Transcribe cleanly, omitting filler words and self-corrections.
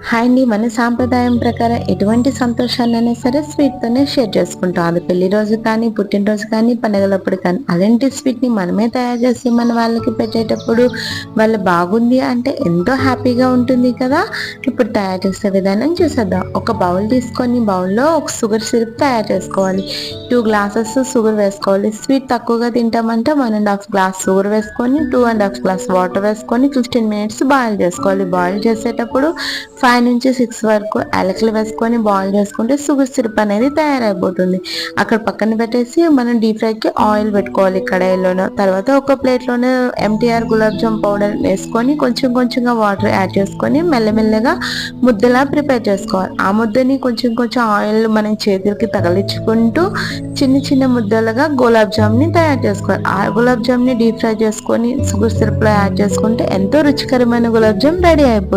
Hi అండి. మన సాంప్రదాయం ప్రకారం ఎటువంటి సంతోషాన్నైనా సరే స్వీట్‌తోనే షేర్ చేసుకుంటాం. అది పెళ్లి రోజు కానీ, పుట్టినరోజు కానీ, పండగలప్పుడు కానీ. అలాంటి స్వీట్‌ని మనమే తయారు చేసి మన వాళ్ళకి పెట్టేటప్పుడు వాళ్ళు బాగుంది అంటే ఎంతో హ్యాపీగా ఉంటుంది కదా! ఇప్పుడు తయారు చేసే విధానం చూసేద్దాం. ఒక బౌల్ తీసుకొని బౌల్‌లో ఒక షుగర్ సిరప్ తయారు చేసుకోవాలి. 2 గ్లాసెస్ షుగర్ వేసుకోవాలి. స్వీట్ తక్కువగా తింటామంటే 1 ½ గ్లాస్ షుగర్ వేసుకొని 2 ½ గ్లాస్ వాటర్ వేసుకొని 15 మినిట్స్ బాయిల్ చేసుకోవాలి. బాయిల్ చేసేటప్పుడు 5-6 వరకు యాలకులు వేసుకొని బాయిల్ చేసుకుంటే షుగర్ సిరప్ అనేది తయారైపోతుంది. అక్కడ పక్కన పెట్టేసి మనం డీప్ ఫ్రైకి ఆయిల్ పెట్టుకోవాలి కడాయిలోనో. తర్వాత ఒక ప్లేట్లోనే ఎంటీఆర్ గులాబ్ జామ్ పౌడర్ వేసుకొని కొంచెం కొంచెంగా వాటర్ యాడ్ చేసుకొని మెల్లమెల్లగా ముద్దలా ప్రిపేర్ చేసుకోవాలి. ఆ ముద్దని కొంచెం కొంచెం ఆయిల్ మనం చేతులకి తగిలించుకుంటూ చిన్న చిన్న ముద్దలుగా గులాబ్ జామ్ని తయారు చేసుకోవాలి. ఆ గులాబ్ జామ్ని డీప్ ఫ్రై చేసుకొని షుగర్ సిరప్లో యాడ్ చేసుకుంటే ఎంతో రుచికరమైన గులాబ్ జామ్ రెడీ అయిపోతుంది.